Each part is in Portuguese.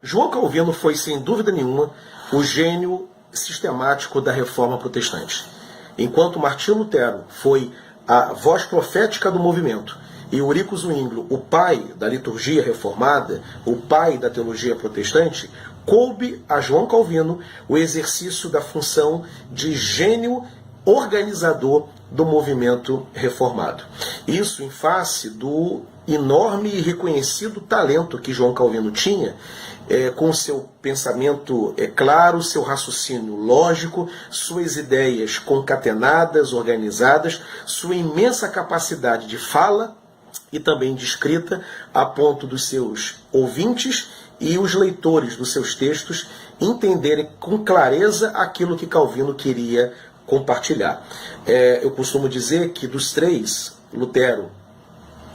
João Calvino foi, sem dúvida nenhuma, o gênio sistemático da Reforma Protestante. Enquanto Martinho Lutero foi a voz profética do movimento e Eurico Zwinglio, o pai da liturgia reformada, o pai da teologia protestante, coube a João Calvino o exercício da função de gênio organizador do movimento reformado. Isso em face do enorme e reconhecido talento que João Calvino tinha, com seu pensamento claro, seu raciocínio lógico, suas ideias concatenadas, organizadas, sua imensa capacidade de fala e também de escrita, a ponto dos seus ouvintes e os leitores dos seus textos entenderem com clareza aquilo que Calvino queria compartilhar. Eu costumo dizer que dos três, Lutero,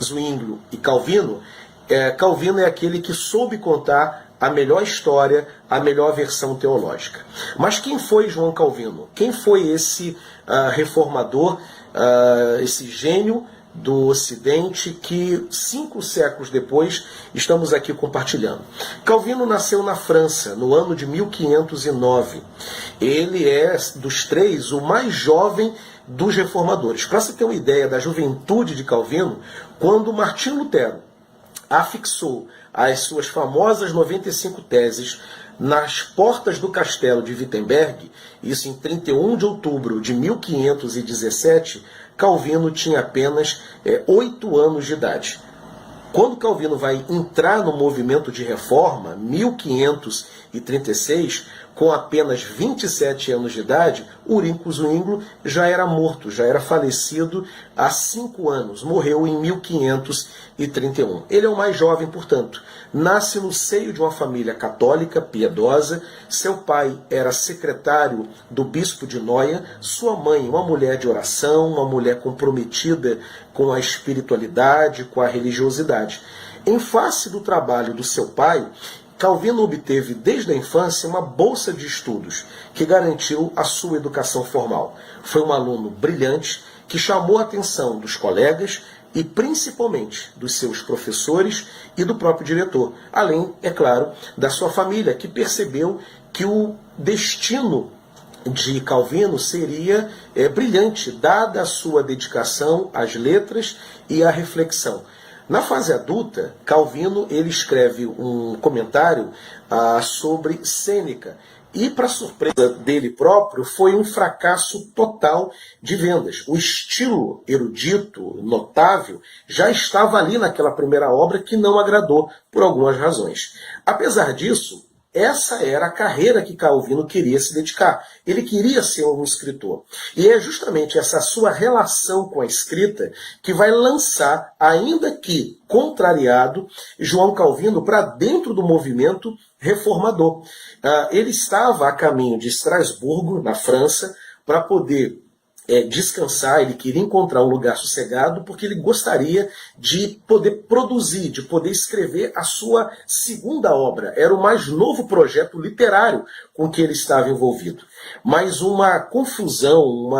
Zwinglio e Calvino, Calvino é aquele que soube contar a melhor história, a melhor versão teológica. Mas quem foi João Calvino? Quem foi esse reformador, esse gênio do Ocidente que 5 séculos depois estamos aqui compartilhando? Calvino nasceu na França no ano de 1509. Ele é, dos três, o mais jovem dos reformadores. Para se ter uma ideia da juventude de Calvino, quando Martinho Lutero afixou as suas famosas 95 teses nas portas do castelo de Wittenberg, isso em 31 de outubro de 1517, Calvino tinha apenas 8 anos de idade. Quando Calvino vai entrar no movimento de reforma, 1536, com apenas 27 anos de idade, Eurico Zwinglio já era morto, já era falecido há 5 anos, morreu em 1531. Ele é o mais jovem, portanto. Nasce no seio de uma família católica, piedosa. Seu pai era secretário do bispo de Noia, sua mãe uma mulher de oração, uma mulher comprometida com a espiritualidade, com a religiosidade. Em face do trabalho do seu pai, Calvino obteve desde a infância uma bolsa de estudos que garantiu a sua educação formal. Foi um aluno brilhante que chamou a atenção dos colegas e principalmente dos seus professores e do próprio diretor, além, é claro, da sua família, que percebeu que o destino de Calvino seria brilhante, dada a sua dedicação às letras e à reflexão. Na fase adulta, Calvino ele escreve um comentário sobre Sêneca. E, para surpresa dele próprio, foi um fracasso total de vendas. O estilo erudito, notável, já estava ali naquela primeira obra que não agradou por algumas razões. Apesar disso, essa era a carreira que Calvino queria se dedicar. Ele queria ser um escritor. E é justamente essa sua relação com a escrita que vai lançar, ainda que contrariado, João Calvino para dentro do movimento reformador. Ele estava a caminho de Estrasburgo, na França, para poder descansar, ele queria encontrar um lugar sossegado, porque ele gostaria de poder produzir, de poder escrever a sua segunda obra. Era o mais novo projeto literário com que ele estava envolvido. Mas uma confusão,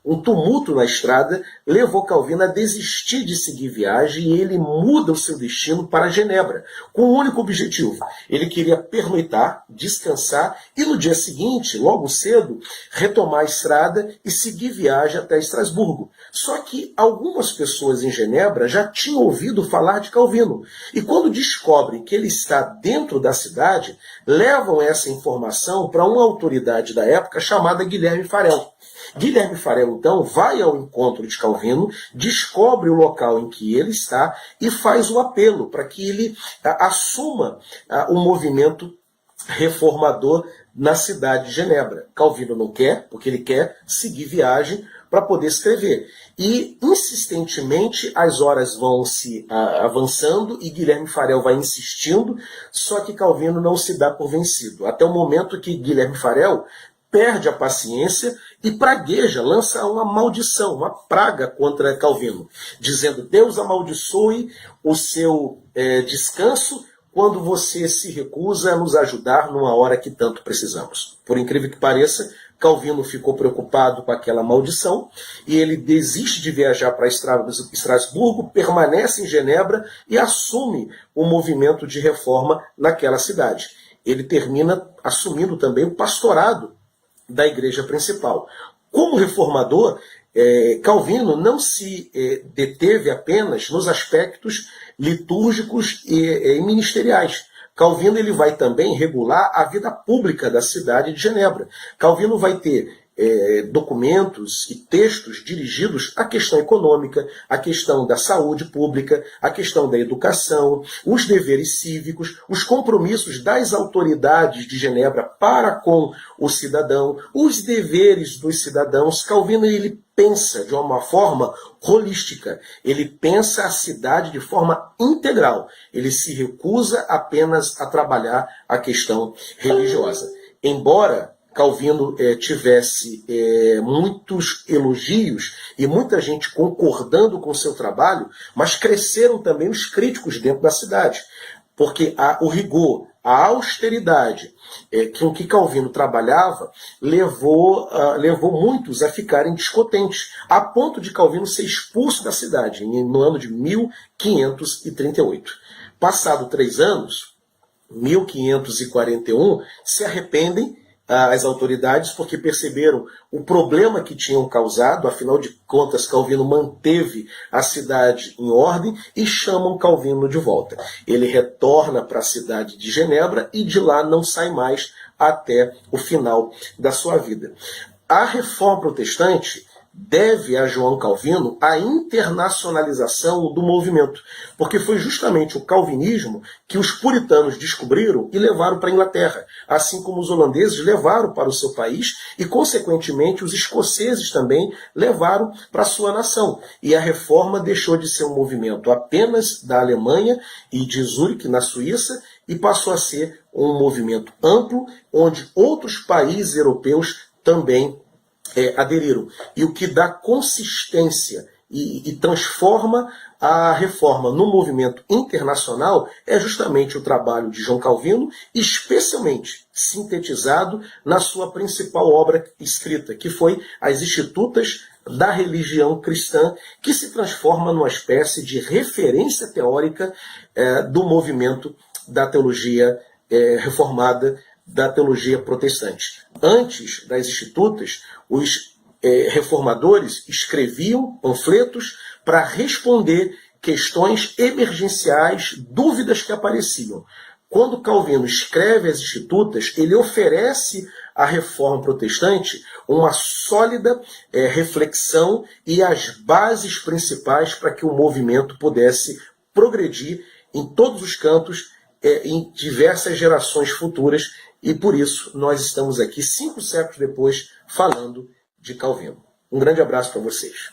um tumulto na estrada levou Calvino a desistir de seguir viagem e ele muda o seu destino para Genebra, com um único objetivo. Ele queria pernoitar, descansar e no dia seguinte, logo cedo, retomar a estrada e seguir viagem até Estrasburgo. Só que algumas pessoas em Genebra já tinham ouvido falar de Calvino e quando descobrem que ele está dentro da cidade, levam essa informação para uma autoridade da época chamada Guilherme Farel. Guilherme Farel, então, vai ao encontro de Calvino, descobre o local em que ele está e faz o apelo para que ele assuma o movimento reformador na cidade de Genebra. Calvino não quer, porque ele quer seguir viagem para poder escrever. E, insistentemente, as horas vão se avançando e Guilherme Farel vai insistindo, só que Calvino não se dá por vencido. Até o momento que Guilherme Farel perde a paciência e pragueja, lança uma maldição, uma praga contra Calvino, dizendo: Deus amaldiçoe o seu descanso quando você se recusa a nos ajudar numa hora que tanto precisamos. Por incrível que pareça, Calvino ficou preocupado com aquela maldição e ele desiste de viajar para Estrasburgo, permanece em Genebra e assume o movimento de reforma naquela cidade. ele termina assumindo também o pastorado da igreja principal. Como reformador, Calvino não se deteve apenas nos aspectos litúrgicos e ministeriais. Calvino ele vai também regular a vida pública da cidade de Genebra. Calvino vai ter documentos e textos dirigidos à questão econômica, à questão da saúde pública, à questão da educação, os deveres cívicos, os compromissos das autoridades de Genebra para com o cidadão, os deveres dos cidadãos. Calvino ele pensa de uma forma holística, ele pensa a cidade de forma integral, ele se recusa apenas a trabalhar a questão religiosa. Embora Calvino tivesse muitos elogios e muita gente concordando com o seu trabalho, mas cresceram também os críticos dentro da cidade, porque o rigor, a austeridade com que Calvino trabalhava levou muitos a ficarem descontentes, a ponto de Calvino ser expulso da cidade no ano de 1538. Passado 3 anos, 1541, se arrependem as autoridades porque perceberam o problema que tinham causado. Afinal de contas, Calvino manteve a cidade em ordem e chamam Calvino de volta. Ele retorna para a cidade de Genebra e de lá não sai mais até o final da sua vida. A reforma protestante deve a João Calvino a internacionalização do movimento, porque foi justamente o calvinismo que os puritanos descobriram e levaram para a Inglaterra, assim como os holandeses levaram para o seu país e, consequentemente, os escoceses também levaram para a sua nação. E a reforma deixou de ser um movimento apenas da Alemanha e de Zurique, na Suíça, e passou a ser um movimento amplo, onde outros países europeus também aderiram. E o que dá consistência e transforma a reforma no movimento internacional é justamente o trabalho de João Calvino, especialmente sintetizado na sua principal obra escrita, que foi As Institutas da Religião Cristã, que se transforma numa espécie de referência teórica do movimento da teologia reformada, da teologia protestante. Antes das Institutas, os reformadores escreviam panfletos para responder questões emergenciais, dúvidas que apareciam. Quando Calvino escreve as Institutas, ele oferece à reforma protestante uma sólida reflexão e as bases principais para que o movimento pudesse progredir em todos os cantos, em diversas gerações futuras, e por isso nós estamos aqui 5 séculos depois falando de Calvino. Um grande abraço para vocês.